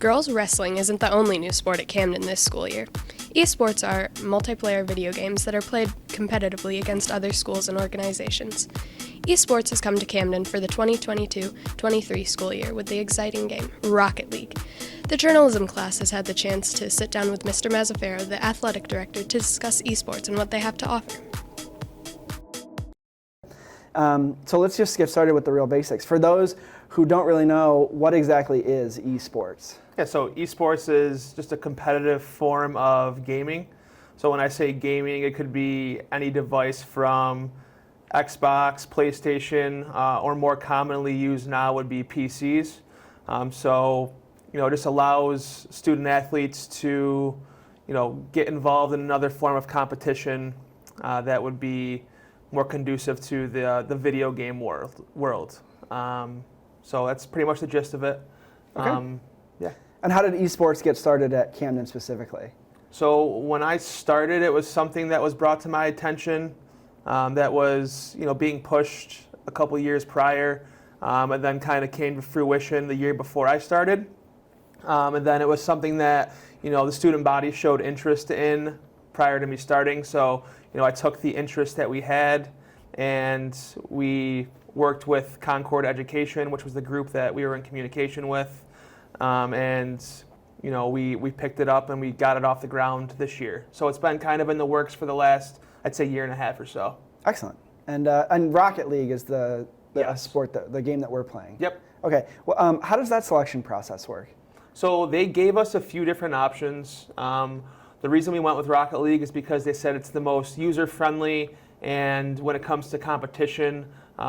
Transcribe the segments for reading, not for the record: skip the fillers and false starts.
Girls wrestling isn't the only new sport at Camden this school year. Esports are multiplayer video games that are played competitively against other schools and organizations. Esports has come to Camden for the 2022-23 school year with the exciting game, Rocket League. The journalism class has had the chance to sit down with Mr. Mazzaferro, the athletic director, to discuss esports and what they have to offer. So let's just get started with the real basics. For those who don't really know, what exactly is esports? Yeah, so esports is just a competitive form of gaming. So when I say gaming, it could be any device from Xbox, PlayStation, or more commonly used now would be PCs. It just allows student athletes to, get involved in another form of competition that would be more conducive to the video game world. So that's pretty much the gist of it. Okay. Yeah. And how did esports get started at Camden specifically? So when I started, it was something that was brought to my attention that was, being pushed a couple years prior, and then kind of came to fruition the year before I started. And then it was something that, the student body showed interest in prior to me starting. So, I took the interest that we had, and we worked with Concord Education, which was the group that we were in communication with. We picked it up and we got it off the ground this year. So it's been kind of in the works for the last, I'd say, year and a half or so. Excellent. And Rocket League is the Yes. sport, the game that we're playing. Yep. Okay. Well, how does that selection process work? So they gave us a few different options. The reason we went with Rocket League is because they said it's the most user-friendly, and when it comes to competition,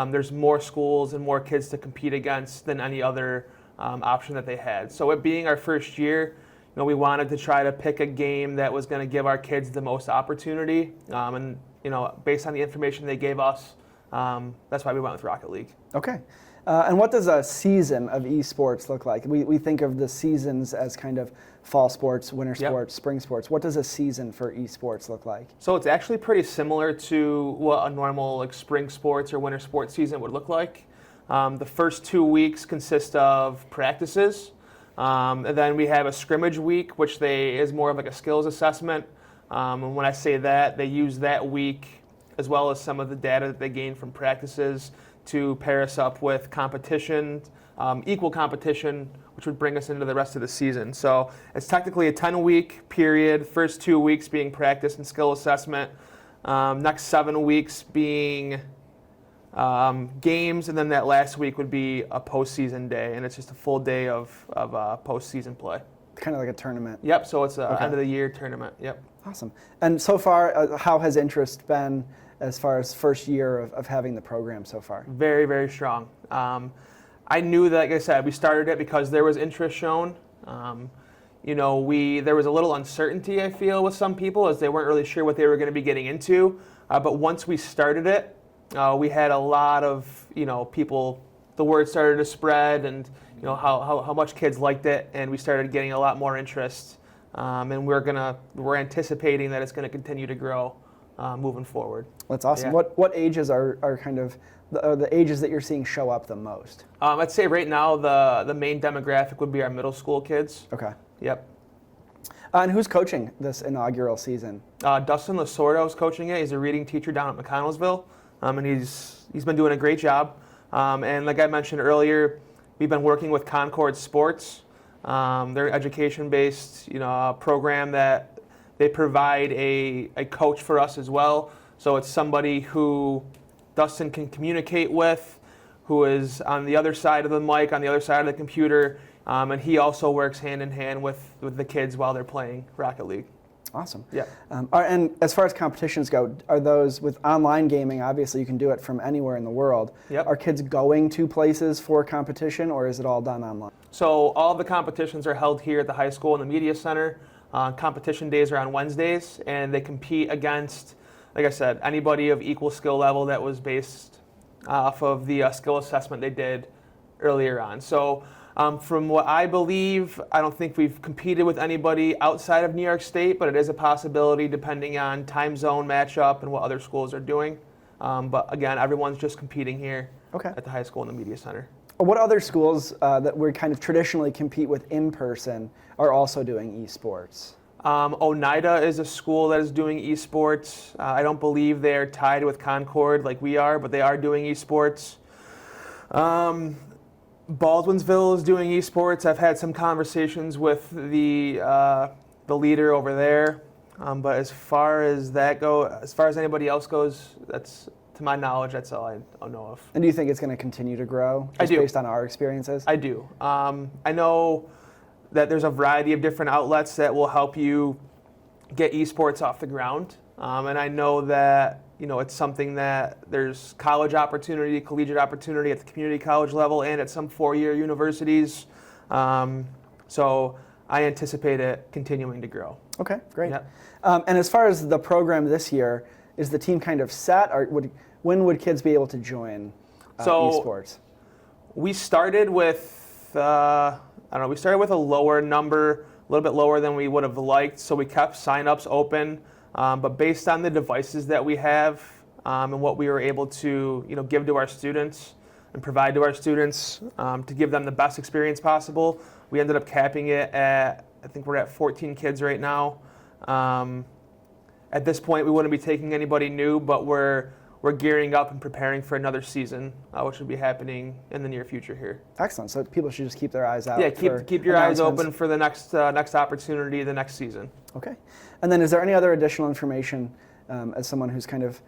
there's more schools and more kids to compete against than any other option that they had. So it being our first year, we wanted to try to pick a game that was going to give our kids the most opportunity. Based on the information they gave us, that's why we went with Rocket League. Okay. And what does a season of esports look like? We think of the seasons as kind of fall sports, winter sports, spring sports. What does a season for esports look like? So it's actually pretty similar to what a normal spring sports or winter sports season would look like. The first 2 weeks consist of practices, and then we have a scrimmage week, which is more of like a skills assessment. And when I say that, they use that week as well as some of the data that they gain from practices to pair us up with competition, equal competition, which would bring us into the rest of the season. So it's technically a 10-week period, first 2 weeks being practice and skill assessment, next 7 weeks being games, and then that last week would be a postseason day, and it's just a full day of postseason play. Kind of like a tournament. Yep, so it's an end of the year tournament. Yep. Awesome. And so far, how has interest been as far as first year of having the program so far? Very, very strong. I knew that, like I said, we started it because there was interest shown. There was a little uncertainty, I feel, with some people as they weren't really sure what they were going to be getting into. But once we started it, we had a lot of, people, the word started to spread, and, how much kids liked it, and we started getting a lot more interest. And we're anticipating that it's going to continue to grow moving forward. That's awesome. Yeah. What ages are kind of the ages that you're seeing show up the most? I'd say right now the main demographic would be our middle school kids. Okay. Yep. And who's coaching this inaugural season? Dustin Lasordo is coaching it. He's a reading teacher down at McConnellsville, and he's been doing a great job. And like I mentioned earlier, we've been working with Concord Sports. They're an education-based program that they provide a coach for us as well. So it's somebody who Dustin can communicate with, who is on the other side of the mic, on the other side of the computer, and he also works hand in hand with the kids while they're playing Rocket League. Awesome. Yeah. And as far as competitions go, are those with online gaming? Obviously, you can do it from anywhere in the world. Yep. Are kids going to places for competition, or is it all done online? So all of the competitions are held here at the high school in the media center. Competition days are on Wednesdays, and they compete against, like I said, anybody of equal skill level that was based off of the skill assessment they did earlier on. So from what I believe, I don't think we've competed with anybody outside of New York State, but it is a possibility depending on time zone matchup and what other schools are doing. But again, everyone's just competing here at the high school in the media center. What other schools that we kind of traditionally compete with in person are also doing esports? Oneida is a school that is doing esports. I don't believe they're tied with Concord like we are, but they are doing esports. Baldwinsville is doing esports. I've had some conversations with the leader over there, but as far as anybody else goes, that's, to my knowledge, that's all I know of. And do you think it's going to continue to grow just based on our experiences? I do. I know that there's a variety of different outlets that will help you get esports off the ground. And I know that it's something that there's college opportunity, collegiate opportunity at the community college level and at some four-year universities. So I anticipate it continuing to grow. Okay, great. Yep. And as far as the program this year, is the team kind of set? Or when would kids be able to join esports? We started with, we started with a lower number, a little bit lower than we would have liked, so we kept sign-ups open. But based on the devices that we have and what we were able to give to our students and provide to our students to give them the best experience possible, we ended up capping it at, I think we're at 14 kids right now. At this point, we wouldn't be taking anybody new, but we're gearing up and preparing for another season, which will be happening in the near future here. Excellent. So people should just keep their eyes out. Yeah, keep your eyes open for the next opportunity, the next season. Okay. And then is there any other additional information as someone who's kind of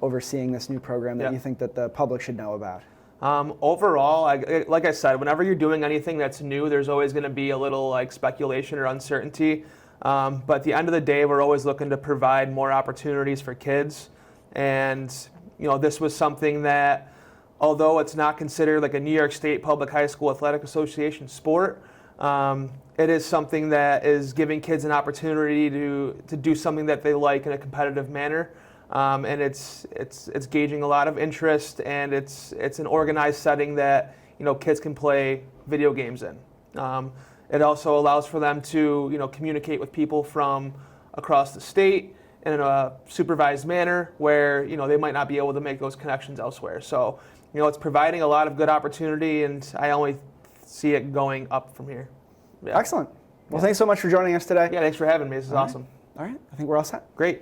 overseeing this new program that you think that the public should know about? Overall, like I said, whenever you're doing anything that's new, there's always going to be a little speculation or uncertainty. But at the end of the day, we're always looking to provide more opportunities for kids. And this was something that, although it's not considered like a New York State Public High School Athletic Association sport, it is something that is giving kids an opportunity to do something that they like in a competitive manner. And it's gauging a lot of interest, and it's an organized setting that kids can play video games in. It also allows for them to communicate with people from across the state in a supervised manner where they might not be able to make those connections elsewhere. So it's providing a lot of good opportunity, and I only see it going up from here. Yeah. Excellent. Well, thanks so much for joining us today. Yeah, thanks for having me. This is awesome. All right. I think we're all set. Great.